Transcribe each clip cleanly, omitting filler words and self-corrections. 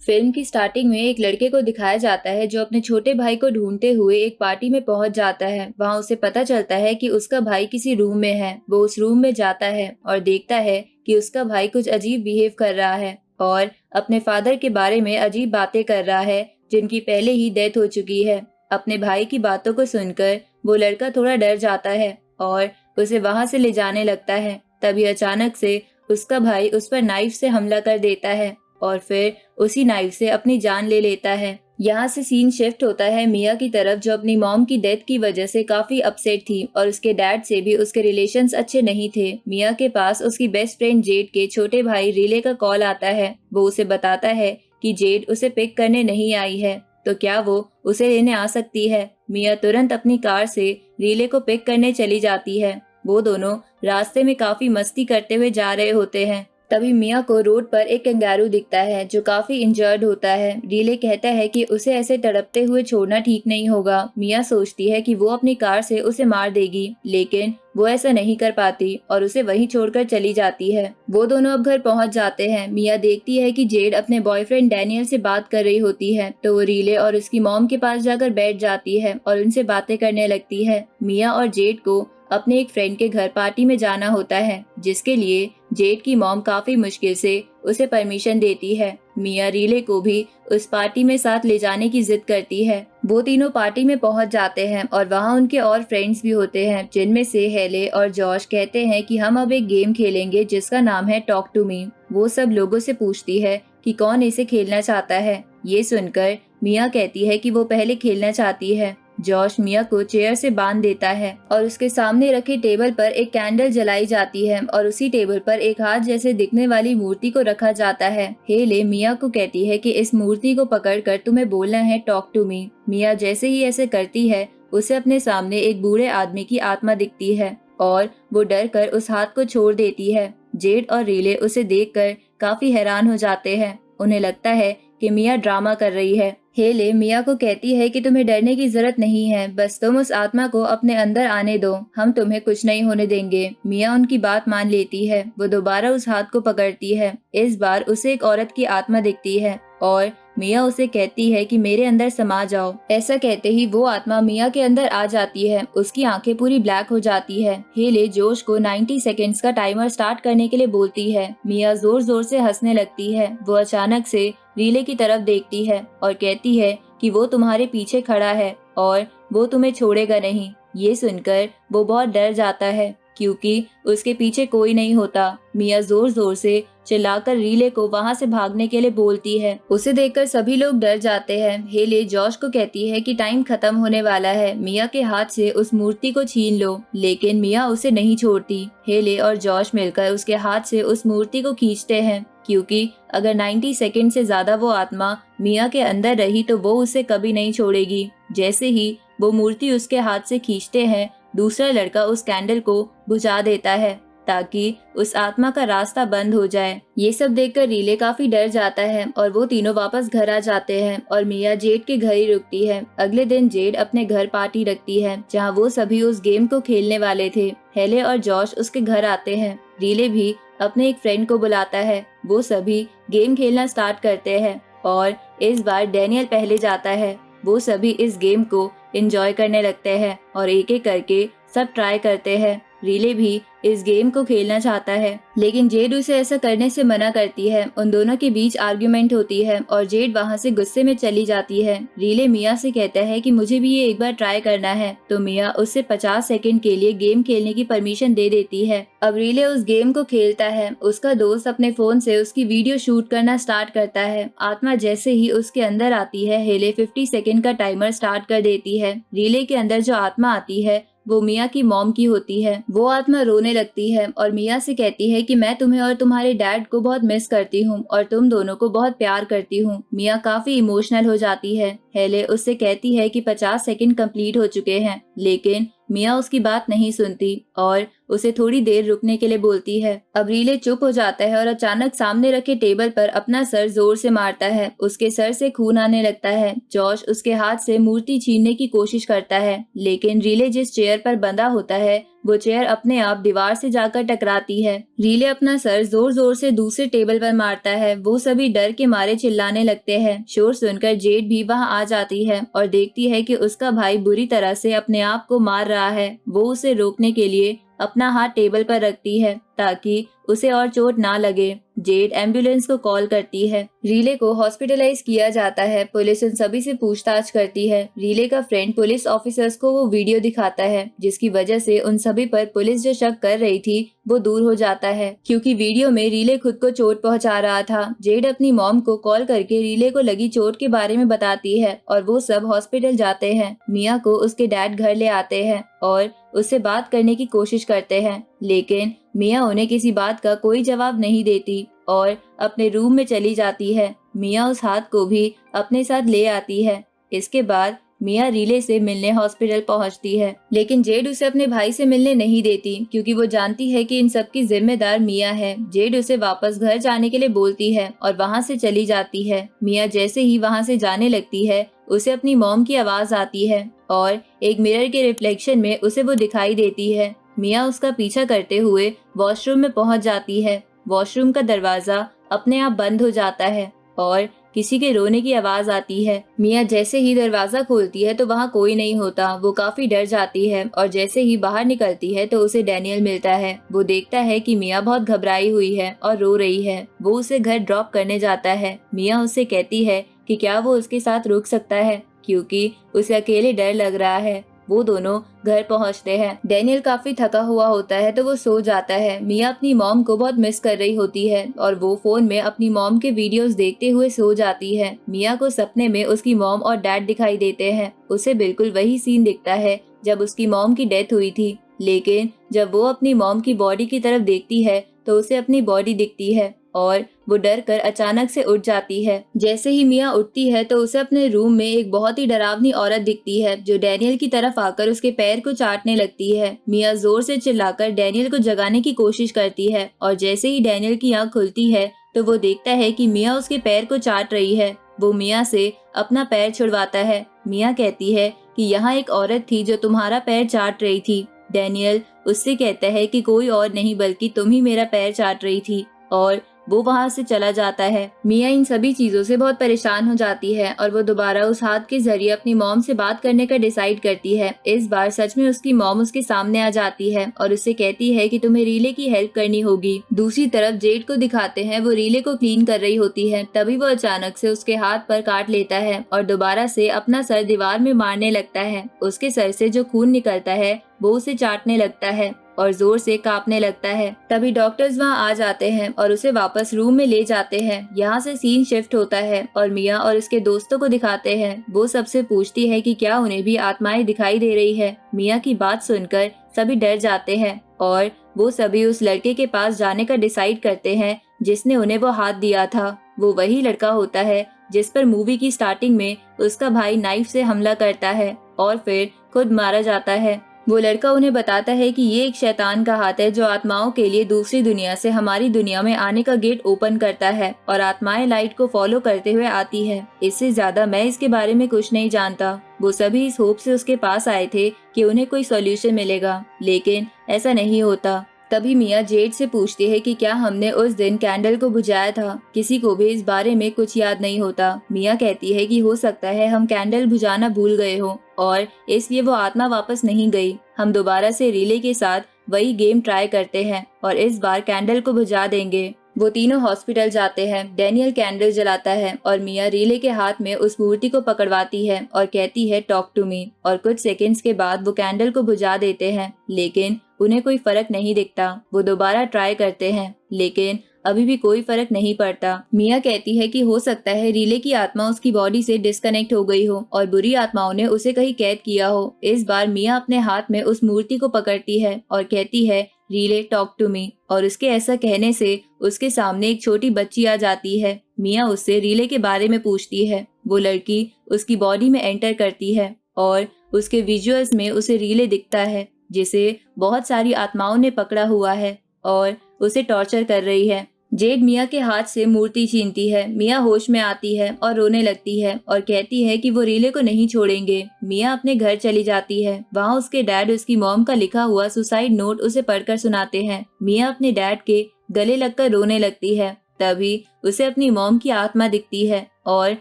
Film की starting में एक लड़के को दिखाया जाता है जो अपने छोटे भाई को ढूंढते हुए एक पार्टी में पहुंच जाता है। वहां उसे पता चलता है कि उसका भाई किसी रूम में है। वो उस रूम में जाता है और देखता है कि उसका भाई कुछ अजीब बिहेव कर रहा है और अपने फादर के बारे में अजीब बातें कर रहा है जिनकी पहले ही डेथ हो चुकी है। अपने भाई की बातों को सुनकर वो लड़का थोड़ा डर जाता है और उसे वहां से ले जाने लगता है। तभी अचानक से उसका भाई उस पर नाइफ से हमला कर देता है और फिर उसी नाइफ से अपनी जान ले लेता है। यहाँ से सीन शिफ्ट होता है मिया की तरफ, जो अपनी मॉम की डेथ की वजह से काफी अपसेट थी और उसके डैड से भी उसके रिलेशंस अच्छे नहीं थे। मिया के पास उसकी बेस्ट फ्रेंड जेड के छोटे भाई रिले का कॉल आता है। वो उसे बताता है कि जेड उसे पिक करने नहीं आई है, तो क्या वो उसे लेने आ सकती है। मिया तुरंत अपनी कार से रिले को पिक करने चली जाती है। वो दोनों रास्ते में काफी मस्ती करते हुए जा रहे होते हैं। तभी मिया को रोड पर एक कंगारू दिखता है जो काफी इंजर्ड होता है। रीले कहता है कि उसे ऐसे तड़पते हुए छोड़ना ठीक नहीं होगा। मिया सोचती है कि वो अपनी कार से उसे मार देगी, लेकिन वो ऐसा नहीं कर पाती और उसे वहीं छोड़कर चली जाती है। वो दोनों अब घर पहुंच जाते हैं। मिया देखती है कि जेड अपने बॉयफ्रेंड डैनियल से बात कर रही होती है, तो वो रीले और उसकी मॉम के पास जाकर बैठ जाती है और उनसे बातें करने लगती है। मिया और जेड को अपने एक फ्रेंड के घर पार्टी में जाना होता है, जिसके लिए जेड की मॉम काफी मुश्किल से उसे परमिशन देती है। मिया रीले को भी उस पार्टी में साथ ले जाने की जिद करती है। वो तीनों पार्टी में पहुंच जाते हैं और वहां उनके और फ्रेंड्स भी होते हैं, जिनमें से हेले और जॉश कहते हैं कि हम अब एक गेम खेलेंगे जिसका नाम है टॉक टू मी। वो सब लोगों से पूछती है कि कौन इसे खेलना चाहता है। ये सुनकर मिया कहती है कि वो पहले खेलना चाहती है। जॉश मिया को चेयर से बांध देता है और उसके सामने रखे टेबल पर एक कैंडल जलाई जाती है और उसी टेबल पर एक हाथ जैसे दिखने वाली मूर्ति को रखा जाता है। हेले मिया को कहती है कि इस मूर्ति को पकड़कर तुम्हें बोलना है टॉक टू मी। मिया जैसे ही ऐसे करती है, उसे अपने सामने एक बूढ़े आदमी की आत्मा दिखती है और वो डर कर उस हाथ को छोड़ देती है। जेड और रीले उसे देखकर काफी हैरान हो जाते हैं। उन्हें लगता है कि मिया ड्रामा कर रही है। हेले मिया को कहती है कि तुम्हें डरने की जरूरत नहीं है, बस तुम उस आत्मा को अपने अंदर आने दो, हम तुम्हें कुछ नहीं होने देंगे। मिया उनकी बात मान लेती है। वो दोबारा उस हाथ को पकड़ती है। इस बार उसे एक औरत की आत्मा दिखती है और मिया उसे कहती है कि मेरे अंदर समा जाओ। ऐसा कहते ही वो आत्मा मिया के अंदर आ जाती है। उसकी आंखें पूरी ब्लैक हो जाती है। हेले जोश को 90 सेकेंड्स का टाइमर स्टार्ट करने के लिए बोलती है। मिया जोर जोर से हंसने लगती है। वो अचानक से रीले की तरफ देखती है और कहती है कि वो तुम्हारे पीछे खड़ा है और वो तुम्हें छोड़ेगा नहीं। ये सुनकर वो बहुत डर जाता है क्योंकि उसके पीछे कोई नहीं होता। मिया जोर जोर से चिल्लाकर रीले को वहां से भागने के लिए बोलती है। उसे देखकर सभी लोग डर जाते हैं। हेले जॉश को कहती है कि टाइम खत्म होने वाला है, मिया के हाथ से उस मूर्ति को छीन लो, लेकिन मिया उसे नहीं छोड़ती। हेले और जॉश मिलकर उसके हाथ से उस मूर्ति को खींचते हैं क्योंकि अगर 90 सेकंड से ज्यादा वो आत्मा मिया के अंदर रही तो वो उसे कभी नहीं छोड़ेगी। जैसे ही वो मूर्ति उसके हाथ से खींचते हैं, दूसरा लड़का उस कैंडल को बुझा देता है ताकि उस आत्मा का रास्ता बंद हो जाए। ये सब देखकर रीले काफी डर जाता है और वो तीनों वापस घर आ जाते हैं और मिया जेड के घर ही रुकती है। अगले दिन जेड अपने घर पार्टी रखती है जहाँ वो सभी उस गेम को खेलने वाले थे। हेले और जॉश उसके घर आते हैं। रीले भी अपने एक फ्रेंड को बुलाता है। वो सभी गेम खेलना स्टार्ट करते हैं और इस बार डैनियल पहले जाता है। वो सभी इस गेम को एंजॉय करने लगते हैं और एक एक करके सब ट्राई करते हैं। रीले भी इस गेम को खेलना चाहता है, लेकिन जेड उसे ऐसा करने से मना करती है। उन दोनों के बीच आर्ग्यूमेंट होती है और जेड वहां से गुस्से में चली जाती है। रीले मिया से कहता है कि मुझे भी ये एक बार ट्राई करना है, तो मिया उससे 50 सेकंड के लिए गेम खेलने की परमिशन दे देती है। अब रीले उस गेम को खेलता है। उसका दोस्त अपने फोन से उसकी वीडियो शूट करना स्टार्ट करता है। आत्मा जैसे ही उसके अंदर आती है, हेले 50 सेकंड का टाइमर स्टार्ट कर देती है। रीले के अंदर जो आत्मा आती है वो मिया की मॉम की होती है। वो आत्मा रोने लगती है और मिया से कहती है कि मैं तुम्हें और तुम्हारे डैड को बहुत मिस करती हूँ और तुम दोनों को बहुत प्यार करती हूँ। मिया काफी इमोशनल हो जाती है। हेले उससे कहती है कि 50 सेकंड कंप्लीट हो चुके हैं, लेकिन मिया उसकी बात नहीं सुनती और उसे थोड़ी देर रुकने के लिए बोलती है। अब रीले चुप हो जाता है और अचानक सामने रखे टेबल पर अपना सर जोर से मारता है। उसके सर से खून आने लगता है। जॉश उसके हाथ से मूर्ति छीनने की कोशिश करता है, लेकिन रीले जिस चेयर पर बंधा होता है वो चेयर अपने आप दीवार से जाकर टकराती है। रीले अपना सर जोर जोर से दूसरे टेबल पर मारता है। वो सभी डर के मारे चिल्लाने लगते हैं। शोर सुनकर जेड भी वहां आ जाती है और देखती है कि उसका भाई बुरी तरह से अपने आप को मार रहा है। वो उसे रोकने के लिए अपना हाथ टेबल पर रखती है ताकि उसे और चोट ना लगे। जेड एम्बुलेंस को कॉल करती है। रीले को हॉस्पिटलाइज किया जाता है। पुलिस उन सभी से पूछताछ करती है। रीले का फ्रेंड पुलिस ऑफिसर्स को वो वीडियो दिखाता है जिसकी वजह से उन सभी पर पुलिस जो शक कर रही थी वो दूर हो जाता है, क्योंकि वीडियो में रीले खुद को चोट पहुंचा रहा था। जेड अपनी मॉम को कॉल करके रीले को लगी चोट के बारे में बताती है और वो सब हॉस्पिटल जाते हैं। मिया को उसके डैड घर ले आते हैं और उससे बात करने की कोशिश करते हैं, लेकिन मिया उन्हें किसी बात का कोई जवाब नहीं देती और अपने रूम में चली जाती है। मिया उस हाथ को भी अपने साथ ले आती है। इसके बाद मिया रीले से मिलने हॉस्पिटल पहुंचती है, लेकिन जेड उसे अपने भाई से मिलने नहीं देती क्योंकि वो जानती है कि इन सब की जिम्मेदार मिया है। जेड उसे वापस घर जाने के लिए बोलती है और वहां से चली जाती है। मिया जैसे ही वहां से जाने लगती है उसे अपनी मॉम की आवाज आती है और एक मिरर के रिफ्लेक्शन में उसे वो दिखाई देती है। मिया उसका पीछा करते हुए वॉशरूम में पहुंच जाती है। वॉशरूम का दरवाजा अपने आप बंद हो जाता है और किसी के रोने की आवाज आती है। मिया जैसे ही दरवाजा खोलती है तो वहाँ कोई नहीं होता। वो काफी डर जाती है और जैसे ही बाहर निकलती है तो उसे डैनियल मिलता है। वो देखता है कि मिया बहुत घबराई हुई है और रो रही है। वो उसे घर ड्रॉप करने जाता है। मिया उससे कहती है कि क्या वो उसके साथ रुक सकता है क्योंकि उसे अकेले डर लग रहा है। वो दोनों घर पहुंचते हैं। डैनियल काफी थका हुआ होता है तो वो सो जाता है। मिया अपनी मॉम को बहुत मिस कर रही होती है और वो फोन में अपनी मॉम के वीडियोस देखते हुए सो जाती है। मिया को सपने में उसकी मॉम और डैड दिखाई देते हैं। उसे बिल्कुल वही सीन दिखता है जब उसकी मॉम की डेथ हुई थी, लेकिन जब वो अपनी मॉम की बॉडी की तरफ देखती है तो उसे अपनी बॉडी दिखती है और वो डर कर अचानक से उठ जाती है। जैसे ही मिया उठती है तो उसे अपने रूम में एक बहुत ही डरावनी औरत दिखती है जो डैनियल की तरफ आकर उसके पैर को चाटने लगती है। मिया जोर से चिल्लाकर डैनियल को जगाने की कोशिश करती है और जैसे ही डैनियल की आंख खुलती है तो वो देखता है कि मिया उसके पैर को चाट रही है। वो मिया से अपना पैर छुड़वाता है। मिया कहती है कि यहाँ एक औरत थी जो तुम्हारा पैर चाट रही थी। डैनियल उससे कहता है कि कोई और नहीं बल्कि तुम ही मेरा पैर चाट रही थी और वो वहां से चला जाता है। मिया इन सभी चीजों से बहुत परेशान हो जाती है और वो दोबारा उस हाथ के जरिए अपनी मॉम से बात करने का डिसाइड करती है। इस बार सच में उसकी मॉम उसके सामने आ जाती है और उससे कहती है कि तुम्हें रीले की हेल्प करनी होगी। दूसरी तरफ जेड को दिखाते हैं, वो रीले को क्लीन कर रही होती है। तभी वो अचानक से उसके हाथ पर काट लेता है और दोबारा से अपना सर दीवार में मारने लगता है। उसके सर से जो खून निकलता है वो उसे चाटने लगता है और जोर से कांपने लगता है। तभी डॉक्टर्स वहां आ जाते हैं और उसे वापस रूम में ले जाते हैं। यहाँ से सीन शिफ्ट होता है और मिया और उसके दोस्तों को दिखाते हैं। वो सबसे पूछती है कि क्या उन्हें भी आत्माएं दिखाई दे रही है। मिया की बात सुनकर सभी डर जाते हैं और वो सभी उस लड़के के पास जाने का डिसाइड करते हैं जिसने उन्हें वो हाथ दिया था। वो वही लड़का होता है जिस पर मूवी की स्टार्टिंग में उसका भाई नाइफ से हमला करता है और फिर खुद मारा जाता है। वो लड़का उन्हें बताता है कि ये एक शैतान का हाथ है जो आत्माओं के लिए दूसरी दुनिया से हमारी दुनिया में आने का गेट ओपन करता है और आत्माएं लाइट को फॉलो करते हुए आती है। इससे ज्यादा मैं इसके बारे में कुछ नहीं जानता। वो सभी इस होप से उसके पास आए थे कि उन्हें कोई सॉल्यूशन मिलेगा, लेकिन ऐसा नहीं होता। तभी मिया जेड से पूछती है कि क्या हमने उस दिन कैंडल को बुझाया था। किसी को भी इस बारे में कुछ याद नहीं होता। मिया कहती है कि हो सकता है हम कैंडल बुझाना भूल गए हो और इसलिए वो आत्मा वापस नहीं गई। हम दोबारा से रीले के साथ वही गेम ट्राई करते हैं और इस बार कैंडल को बुझा देंगे। वो तीनों हॉस्पिटल जाते हैं। डैनियल कैंडल जलाता है और मिया रीले के हाथ में उस मूर्ति को पकड़वाती है और कहती है टॉक टू मी, और कुछ सेकंड्स के बाद वो कैंडल को बुझा देते हैं, लेकिन उन्हें कोई फर्क नहीं दिखता। वो दोबारा ट्राई करते हैं लेकिन अभी भी कोई फर्क नहीं पड़ता। मिया कहती है कि हो सकता है रीले की आत्मा उसकी बॉडी से डिस्कनेक्ट हो गई हो और बुरी आत्माओं ने उसे कहीं कैद किया हो। इस बार मिया अपने हाथ में उस मूर्ति को पकड़ती है और कहती है रीले टॉक टू मी, और उसके ऐसा कहने से उसके सामने एक छोटी बच्ची आ जाती है। मिया उससे रीले के बारे में पूछती है। वो लड़की उसकी बॉडी में एंटर करती है और उसके विजुअल्स में उसे रीले दिखता है जिसे बहुत सारी आत्माओं ने पकड़ा हुआ है और उसे टॉर्चर कर रही है। जेड मिया के हाथ से मूर्ति छीनती है। मिया होश में आती है और रोने लगती है और कहती है कि वो रीले को नहीं छोड़ेंगे। मिया अपने घर चली जाती है। वहाँ उसके डैड उसकी मॉम का लिखा हुआ सुसाइड नोट उसे पढ़कर सुनाते हैं। मिया अपने डैड के गले लगकर रोने लगती है। तभी उसे अपनी मॉम की आत्मा दिखती है और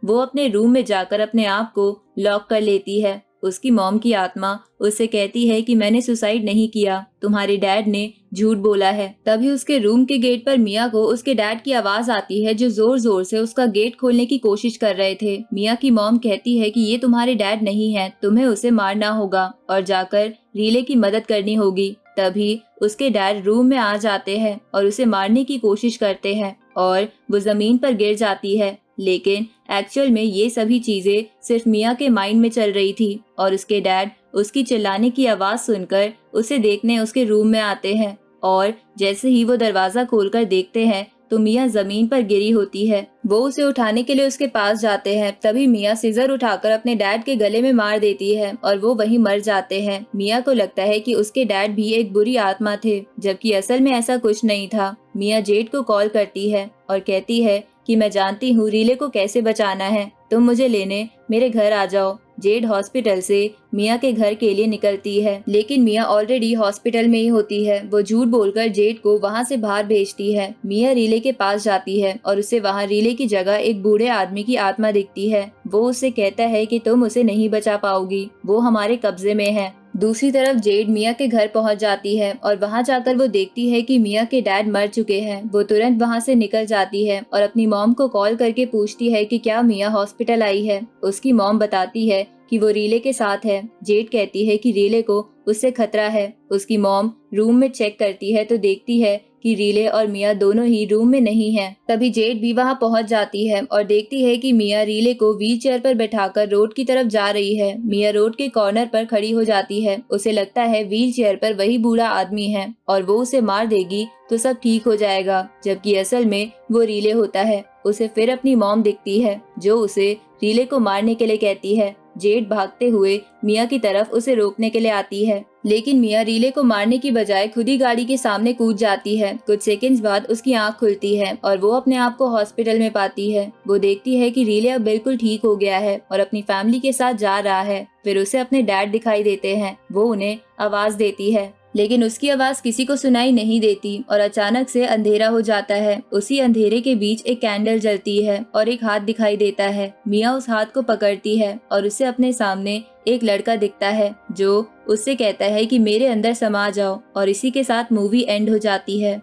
वो अपने रूम में जाकर अपने आप को लॉक कर लेती है। उसकी मॉम की आत्मा उससे कहती है कि मैंने सुसाइड नहीं किया, तुम्हारे डैड ने झूठ बोला है। तभी उसके रूम के गेट पर मिया को उसके डैड की आवाज आती है, जो जोर जोर से उसका गेट खोलने की कोशिश कर रहे थे। मिया की मॉम कहती है कि ये तुम्हारे डैड नहीं है, तुम्हें उसे मारना होगा और जाकर रीले की मदद करनी होगी। तभी उसके डैड रूम में आ जाते हैं और उसे मारने की कोशिश करते हैं और वो जमीन पर गिर जाती है। लेकिन एक्चुअल में ये सभी चीजें सिर्फ मिया के माइंड में चल रही थी और उसके डैड उसकी चिल्लाने की आवाज सुनकर उसे देखने उसके रूम में आते हैं और जैसे ही वो दरवाजा खोलकर देखते हैं तो मिया जमीन पर गिरी होती है। वो उसे उठाने के लिए उसके पास जाते हैं। तभी मिया सीजर उठाकर अपने डैड के गले में मार देती है और वो वहीं मर जाते हैं। मिया को लगता है कि उसके डैड भी एक बुरी आत्मा थे, जबकि असल में ऐसा कुछ नहीं था। मिया जेड को कॉल करती है और कहती है कि मैं जानती हूँ रीले को कैसे बचाना है, तुम मुझे लेने मेरे घर आ जाओ। जेड हॉस्पिटल से मिया के घर के लिए निकलती है, लेकिन मिया ऑलरेडी हॉस्पिटल में ही होती है। वो झूठ बोलकर जेड को वहाँ से बाहर भेजती है। मिया रीले के पास जाती है और उसे वहाँ रीले की जगह एक बूढ़े आदमी की आत्मा दिखती है। वो उससे कहता है कि तुम उसे नहीं बचा पाओगी, वो हमारे कब्जे में है। दूसरी तरफ जेड मिया के घर पहुंच जाती है और वहां जाकर वो देखती है कि मिया के डैड मर चुके हैं। वो तुरंत वहां से निकल जाती है और अपनी मॉम को कॉल करके पूछती है कि क्या मिया हॉस्पिटल आई है। उसकी मॉम बताती है कि वो रीले के साथ है। जेड कहती है कि रीले को उससे खतरा है। उसकी मॉम रूम में चेक करती है तो देखती है कि रीले और मिया दोनों ही रूम में नहीं हैं। तभी जेड भी वहां पहुंच जाती है और देखती है कि मिया रीले को व्हीलचेयर पर बैठाकर रोड की तरफ जा रही है। मिया रोड के कॉर्नर पर खड़ी हो जाती है। उसे लगता है व्हीलचेयर पर वही बूढ़ा आदमी है और वो उसे मार देगी तो सब ठीक हो जाएगा, जबकि असल में वो रीले होता है। उसे फिर अपनी मॉम दिखती है जो उसे रीले को मारने के लिए कहती है। जेड भागते हुए मिया की तरफ उसे रोकने के लिए आती है, लेकिन मिया रीले को मारने की बजाय खुद ही गाड़ी के सामने कूद जाती है। कुछ सेकंड्स बाद उसकी आंख खुलती है और वो अपने आप को हॉस्पिटल में पाती है। वो देखती है कि रीले अब बिल्कुल ठीक हो गया है और अपनी फैमिली के साथ जा रहा है। फिर उसे अपने डैड दिखाई देते हैं। वो उन्हें आवाज देती है, लेकिन उसकी आवाज किसी को सुनाई नहीं देती और अचानक से अंधेरा हो जाता है। उसी अंधेरे के बीच एक कैंडल जलती है और एक हाथ दिखाई देता है। मिया उस हाथ को पकड़ती है और उसे अपने सामने एक लड़का दिखता है जो उससे कहता है कि मेरे अंदर समा जाओ, और इसी के साथ मूवी एंड हो जाती है।